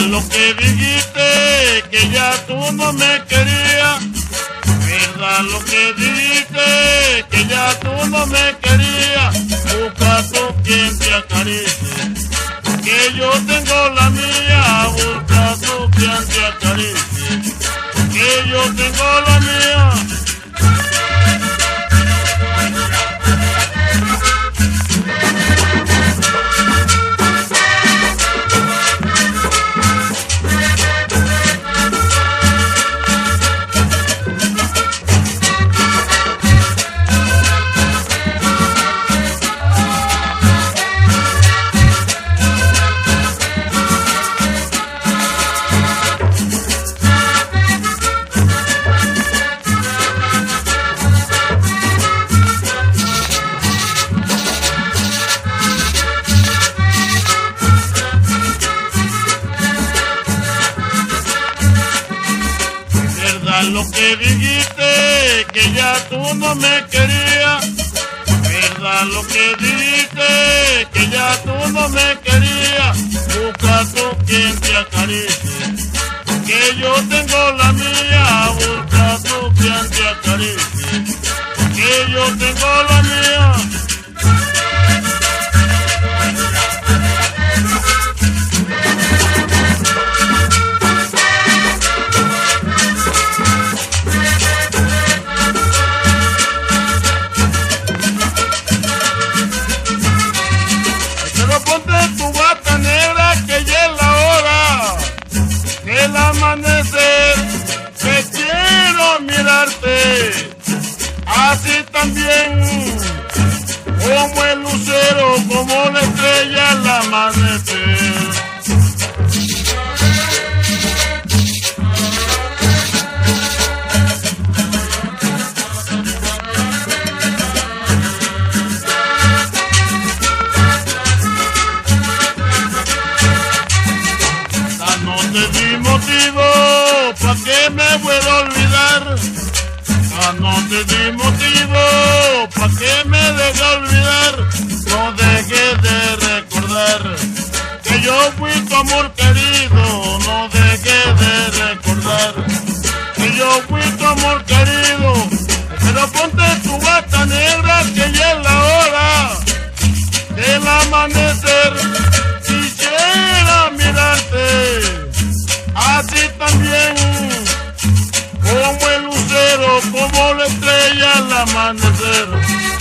Lo que dijiste, que ya tú no me querías, verdad lo que dijiste, que ya tú no me querías, busca tú quien te acaricie, que yo tengo la mía, busca tú quien te acaricie, que yo tengo la mía. Lo que dijiste, que ya tú no me querías, verdad lo que dijiste, que ya tú no me querías, busca tú quien te acaricie, que yo tengo la mía, busca tú quien te acaricie, que yo tengo la mía. Amanecer, que quiero mirarte, así también como el lucero, como la estrella al amanecer. ¿Pa' qué me puedo olvidar? No te di motivo, ¿pa' qué me deje olvidar? No dejes de recordar que yo fui tu amor querido, no dejes de recordar que yo fui tu amor querido, pero ponte tu bata negra que ya es la hora del amanecer, quisiera mirarte, así también como el lucero, como la estrella al amanecer.